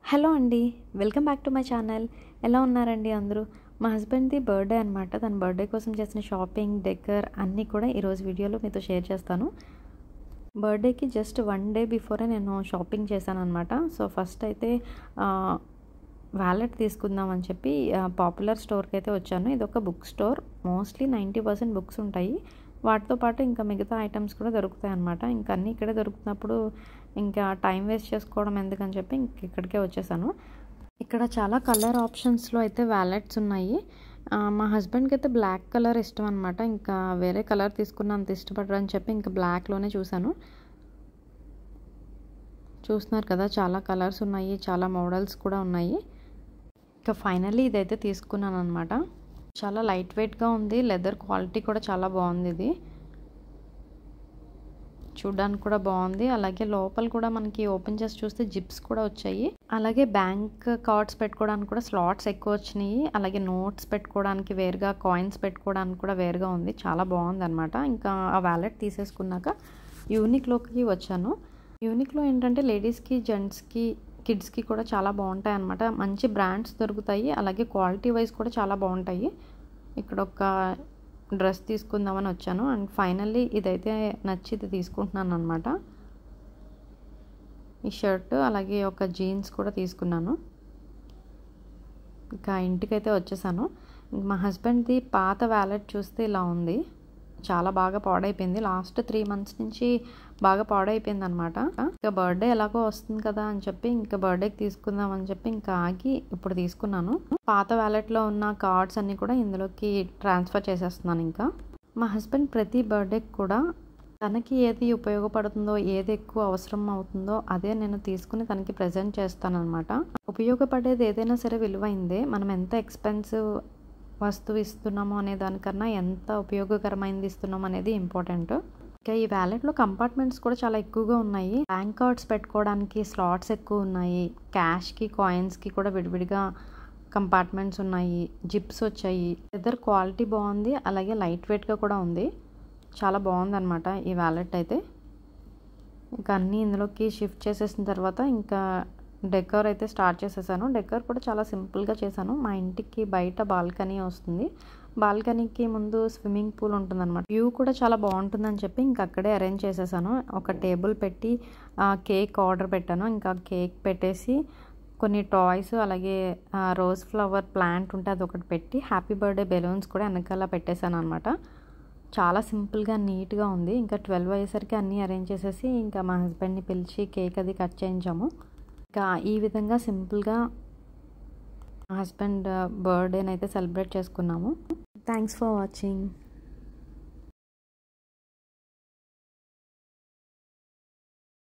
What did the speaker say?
Hello అండి, welcome back to my channel. ఎలా ఉన్నారండి అందరూ? మా హస్బెండ్ది బర్త్డే అనమాట. తన బర్త్డే కోసం చేసిన షాపింగ్, డెకర్ అన్నీ కూడా ఈరోజు వీడియోలో మీతో షేర్ చేస్తాను. బర్త్డేకి జస్ట్ 1 డే బిఫోరే నేను షాపింగ్ చేశాను అనమాట. సో ఫస్ట్ అయితే వ్యాలెట్ తీసుకుందామని చెప్పి పాపులర్ స్టోర్కి అయితే వచ్చాను. ఇది ఒక బుక్ స్టోర్. మోస్ట్లీ 90% బుక్స్ ఉంటాయి. వాటితో పాటు ఇంకా మిగతా ఐటమ్స్ కూడా దొరుకుతాయి అన్నమాట. ఇంకా అన్నీ ఇక్కడే దొరుకుతున్నప్పుడు ఇంకా టైం వేస్ట్ చేసుకోవడం ఎందుకని చెప్పి ఇంక ఇక్కడికే వచ్చేసాను. ఇక్కడ చాలా కలర్ ఆప్షన్స్లో అయితే వ్యాలెట్స్ ఉన్నాయి. మా హస్బెండ్కి అయితే బ్లాక్ కలర్ ఇష్టం అనమాట. ఇంకా వేరే కలర్ తీసుకున్న అంత ఇష్టపడరు అని చెప్పి ఇంకా బ్లాక్లోనే చూశాను. చూస్తున్నారు కదా, చాలా కలర్స్ ఉన్నాయి, చాలా మోడల్స్ కూడా ఉన్నాయి. ఇంకా ఫైనల్లీ ఇదైతే తీసుకున్నాను అనమాట. చాలా లైట్ వెయిట్గా ఉంది, లెదర్ క్వాలిటీ కూడా చాలా బాగుంది. ఇది చూడడానికి కూడా బాగుంది. అలాగే లోపల కూడా మనకి ఓపెన్ చేసి చూస్తే జిప్స్ కూడా వచ్చాయి. అలాగే బ్యాంక్ కార్డ్స్ పెట్టుకోవడానికి కూడా స్లాట్స్ ఎక్కువ వచ్చినాయి. అలాగే నోట్స్ పెట్టుకోవడానికి వేరుగా, కాయిన్స్ పెట్టుకోవడానికి కూడా వేరుగా ఉంది. చాలా బాగుంది అనమాట. ఇంకా ఆ వ్యాలెట్ తీసేసుకున్నాక యూనిక్లోకి వచ్చాను. యూనిక్లో ఏంటంటే లేడీస్కి, జెంట్స్కి, కిడ్స్కి కూడా చాలా బాగుంటాయి అన్నమాట. మంచి బ్రాండ్స్ దొరుకుతాయి. అలాగే క్వాలిటీ వైజ్ కూడా చాలా బాగుంటాయి. ఇక్కడ ఒక డ్రెస్ తీసుకుందామని వచ్చాను. అండ్ ఫైనల్లీ ఇదైతే నచ్చి ఇది తీసుకుంటున్నాను అనమాట. ఈ షర్ట్ అలాగే ఒక జీన్స్ కూడా తీసుకున్నాను. ఇంకా ఇంటికైతే వచ్చేసాను. మా హస్బెండ్ది పాత వ్యాలెట్ చూస్తే ఇలా ఉంది. చాలా బాగా పాడైపోయింది. లాస్ట్ 3 months నుంచి బాగా పాడైపోయింది అనమాట. ఇంకా బర్త్డే ఎలాగో వస్తుంది కదా అని చెప్పి ఇంకా బర్త్డేకి తీసుకుందాం అని చెప్పి ఇంకా ఆగి ఇప్పుడు తీసుకున్నాను. పాత వ్యాలెట్లో ఉన్న కార్డ్స్ అన్నీ కూడా ఇందులోకి ట్రాన్స్ఫర్ చేసేస్తున్నాను. ఇంకా మా హస్బెండ్ ప్రతి బర్త్డేకి కూడా తనకి ఏది ఉపయోగపడుతుందో, ఏది ఎక్కువ అవసరం అవుతుందో అదే నేను తీసుకుని తనకి ప్రజెంట్ చేస్తాను అనమాట. ఉపయోగపడేది ఏదైనా సరే విలువైందే. మనం ఎంత ఎక్స్పెన్సివ్ వస్తువు ఇస్తున్నాము అనే దానికన్నా ఎంత ఉపయోగకరమైనది ఇస్తున్నాము అనేది ఇంపార్టెంట్. ఇంకా ఈ వ్యాలెట్లో కంపార్ట్మెంట్స్ కూడా చాలా ఎక్కువగా ఉన్నాయి. బ్యాంక్ కార్డ్స్ పెట్టుకోవడానికి స్లాట్స్ ఎక్కువ ఉన్నాయి. క్యాష్కి, కాయిన్స్కి కూడా విడివిడిగా కంపార్ట్మెంట్స్ ఉన్నాయి. జిప్స్ వచ్చాయి. లెదర్ క్వాలిటీ బాగుంది. అలాగే లైట్ వెయిట్గా కూడా ఉంది. చాలా బాగుంది అనమాట ఈ వ్యాలెట్ అయితే. ఇంకా అన్నీ ఇందులోకి షిఫ్ట్ చేసేసిన తర్వాత ఇంకా డెకర్ అయితే స్టార్ట్ చేసేసాను. డెకర్ కూడా చాలా సింపుల్గా చేశాను. మా ఇంటికి బయట బాల్కనీ వస్తుంది. బాల్కనీకి ముందు స్విమ్మింగ్ పూల్ ఉంటుందన్నమాట. వ్యూ కూడా చాలా బాగుంటుందని చెప్పి ఇంకా అక్కడే అరేంజ్ చేసేసాను. ఒక టేబుల్ పెట్టి కేక్ ఆర్డర్ పెట్టాను. ఇంకా కేక్ పెట్టేసి కొన్ని టాయ్స్, అలాగే రోజ్ ఫ్లవర్ ప్లాంట్ ఉంటే అది ఒకటి పెట్టి హ్యాపీ బర్త్డే బెలూన్స్ కూడా వెనకాల పెట్టేశాను అనమాట. చాలా సింపుల్గా, నీట్గా ఉంది. ఇంకా 12 అయ్యేసరికి అన్నీ అరేంజ్ చేసేసి ఇంకా మా హస్బెండ్ని పిలిచి కేక్ అది కట్ చేయించాము. ఇంకా ఈ విధంగా సింపుల్గా మా హస్బెండ్ బర్త్డేని అయితే సెలబ్రేట్ చేసుకున్నాము. Thanks for watching.